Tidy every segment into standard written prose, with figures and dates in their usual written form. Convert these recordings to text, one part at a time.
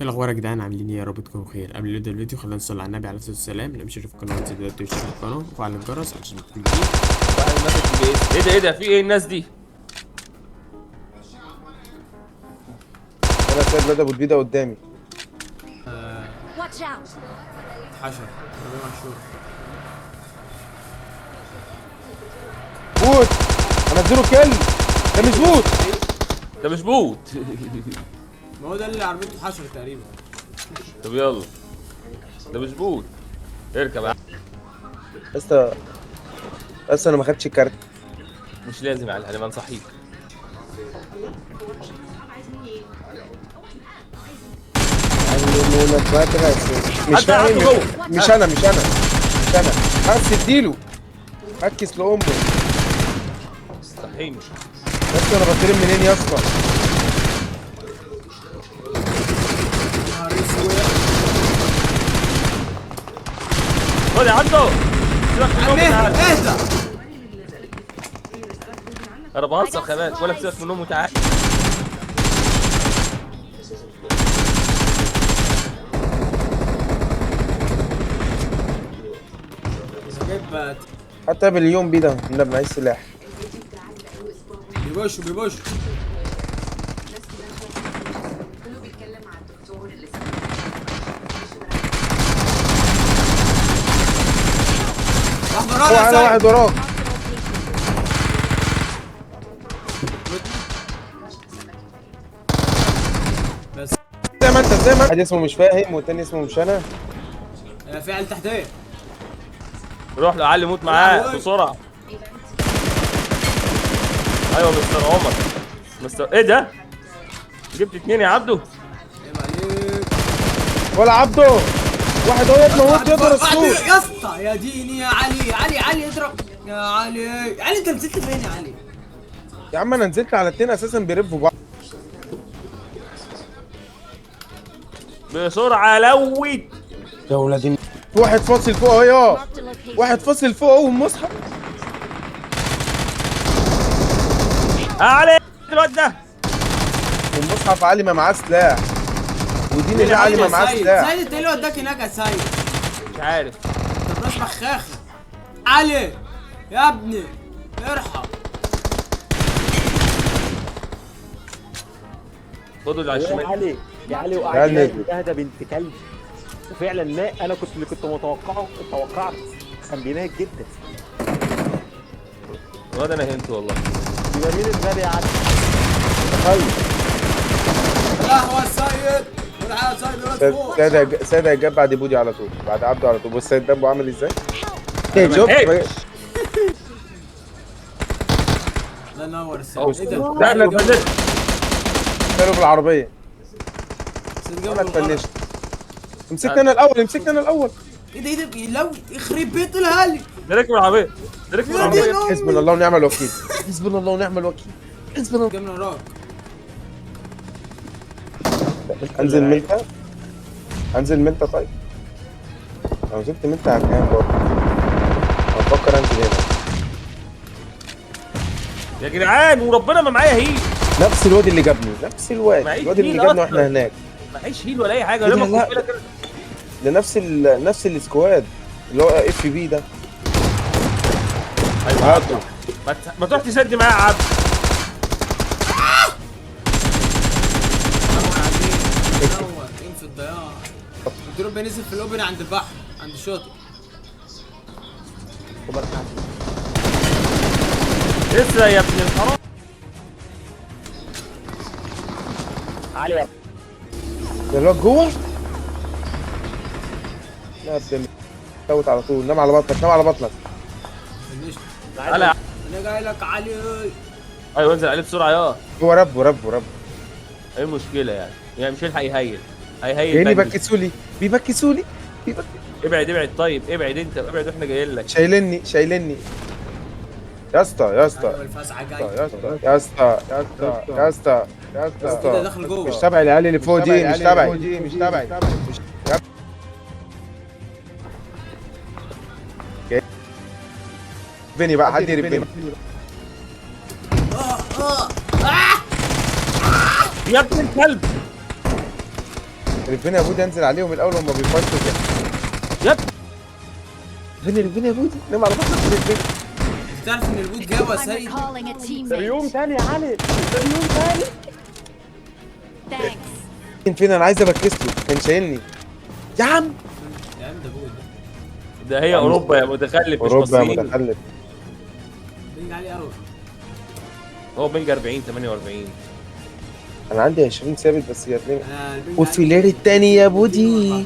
ايه الاخبار يا جدعان؟ عاملين ايه؟ يا رب تكونوا بخير. قبل ما نبدا الفيديو خلينا نصلي على النبي عليه الصلاه والسلام. اللي مش شايف القناه انزل دلوقتي واشترك في القناه وفعل الجرس عشان كل جديد. واحد ماسك في بيت. ايه ده في ايه الناس دي؟ انا سيد بدأ ابو البيضه قدامي. Watch out! حشر ربنا محشور. بوت انزله كل. ده مش بوت. ده مش بوت. ما هو ده اللي عربيته حشر تقريبا. طب يلا، ده مش بوت. اركب يا عم. بس انا ما خدتش الكارت. مش لازم يعني انا بنصحيك. مش حد عنده فاهم. جوه. مش انا بس اديله. ركز لامه. صحيني. بس انا بطير منين يا اسطى؟ نهار اسود. خد يا عبده. سيبك من النوم وتعال. اهدى. انا بهزر كمان ولا سيبك من النوم وتعال. جايب حتى باليوم بيه ده انا معيش سلاح. بيبوش. واحد هو ورانا انا واحد وراك. بس زي ما انت واحد اسمه مش فاهم والتاني اسمه مش انا. في عيال تحتيه. روح له علي موت معاه بسرعه. ايوه مستر عمر. ايه ده؟ جبت اتنين يا عبده. عيب عليك. ولا عبده. واحد هو يموت يقدر السور. يا اسطى يا ديني يا علي اضرب يا علي انت نزلت فين يا علي؟ يا عم انا نزلت على اتنين اساسا بيرفوا بعض. بسرعه لوت. يا ولادي واحد فاصل فوق اهو يا. Marked a location. واحد فاصل فوق اهو والمصحف. علي الواد ده. والمصحف علي ما معاه سلاح. ودين الله علي ما معاه سلاح. سيد انت ايه اللي وداك هناك يا سيد؟ مش عارف. انت براس بخاخه. علي يا ابني ارحم. خدوا اللي على يا الشمال. علي يا علي يا وقعد نجم. ينهد بنت كلب، وفعلا ما انا كنت متوقعه، توقعت كان بينهد جدا. الواد انا هنت والله. يبقى مين الغبي يا علي؟ تخيل. لا هو السيد والحياة سيد فوق. سيد هيجاب بعد بودي على طول، بعد عبده على طول. بص سيد دمه عامل ازاي؟ أنا شوف. ملحقتش. الله ينور السيد. أهو. ايه ده؟ لا انا اتبدلت. كانوا بالعربيه. سيد انا جاب له الغلط. اتفنشت. مسكنا انا الاول. ايه ده لو يخرب بيت الهالي. ده ركب العربيه. ده ركب يا دين العربيه. أمي. حسبنا الله ونعم الوكيل. حسبنا الله ونعم الوكيل. حسبنا الله. جاب من وراك. انزل منتا طيب. لو نزلت منتا هكام برضه. بفكر انزل هنا. يا جدعان وربنا ما معايا هيل. نفس الواد اللي جابني. معيش الواد اللي هيل جابنا أصلاً. واحنا هناك. معيش هيل ولا اي حاجه. إيه ده؟ لما لا. كنت كده ده نفس السكواد اللي هو اف بي ده. ايوه هاته. ما تروح تسد معايا يا عبد. نور ايه في الضياع. الدروب نزل في الاوبن عند البحر عند الشاطئ. اسرع يا ابن الحرام. علي يا ده الواد جوه. لا يا ابن فوت على طول. نام على بطنك. فنشت. تعالى. انا جاي لك علي. ايوه انزل عليه بسرعه يا. هو رب. ايه المشكله يعني مش هيلحق يهيل. هيهيل جايين بنجز. بيبكسولي. ابعد طيب. ابعد انت ابعد واحنا جايين لك. شايلني. يا اسطى. ايوه الفزعه جاي. يا اسطى. كده داخل جوه. مش تبع العيال اللي فوق دي. مش تبعي. بني بقى حد يربني. يا ابن الكلب. ربنا يا بودي انزل عليهم الاول وهم بيفايتوا كده. يب ربنا يا بودي نام على بطنك ربنا. تعرف ان البوت جابه I'm سيء. recalling a ده يوم teammate. تاني يا علي، ده يوم تاني. Thanks. فين انا عايز ابكسله كان شايلني يا عم. يا عم ده بوت ده هي اوروبا يا متخلف مش اوروبا يا مصريين. متخلف. بيجي عليه قوي. هو بينج 40 48. انا عندي 20 ثابت بس يا اتنين. انا البينج وفي عندي الليل التاني يا بودي 14.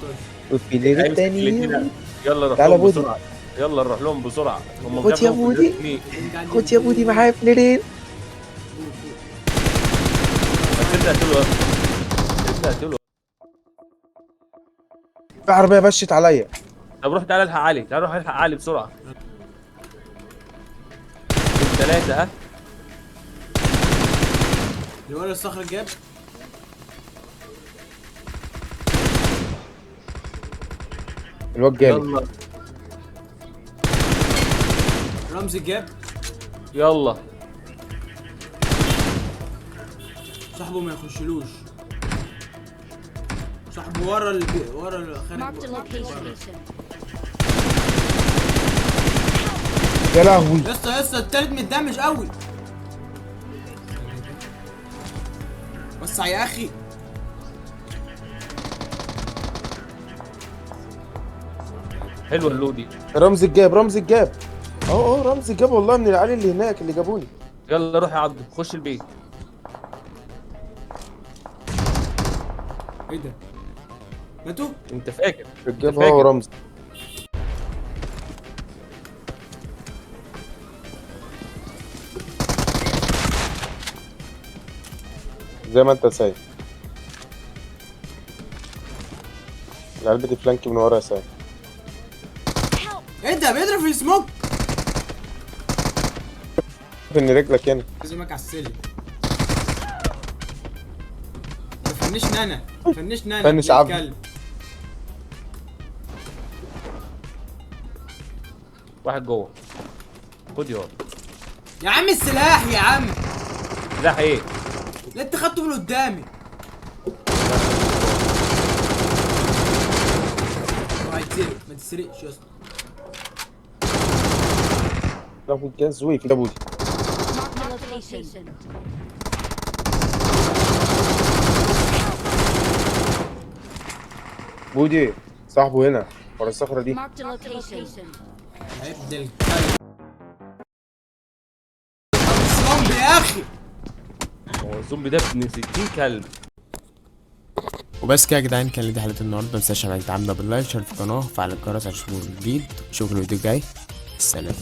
وفي الليل هيمسك التاني الاتنين. يا بودي. يلا نروح تعالى لهم بودي. بسرعه. يلا نروح لهم بسرعه. هم خد يا غابوا في بودي. الاتنين. البينج عندي خد يا بودي معايا فليرين. بس ابدا تقول ابدا تقول. في عربيه بشت عليا. طب روح تعالى الحق علي، تعالى روح الحق علي بسرعه. 3 ها. اللي ورا الصخر جاب. الواد جالي. يلا رمزي جاب. يلا صاحبه ما يخشلوش. صاحبه ورا ورا Marked a خارج. location. يا لهوي. يا اسطى التالت متدمج قوي. وسع يا اخي. حلوه اللودي. رمزي الجاب رمزي الجاب. اهو رمزي الجاب والله من العيال اللي هناك اللي جابوني. يلا روح يا عبدو خش البيت. ايه ده؟ ماتوا؟ انت فاكر الجاب فاكر. هو رمزي. زي ما انت سايب. العيال دي فلانكي من ورا يا سايب. ايه ده بيضرب في السموك؟ ان رجلك هنا. لازمك على السلم. فنشني انا. فنشني انا. فنش عبد. الكلب. واحد جوه. خد يا يا عم السلاح يا عم. سلاح ايه؟ لا انت خدته من قدامي. هيتسرق ما تسرقش يا اسطى. لو الجاز وقف يا بودي. Marked a location. بودي صاحبه هنا ورا الصخرة دي. Marked a location. عبد الكلب. زومبي يا اخي. هو الزومبي ده ابن 60 كلب. وبس كده يا جدعان، كان دي حلقه النهارده. متنساش تعملوا باللايك، شارك في القناه، وفعل الجرس عشان تشوفوا الجديد. اشوفكم الفيديو الجاي. سلام.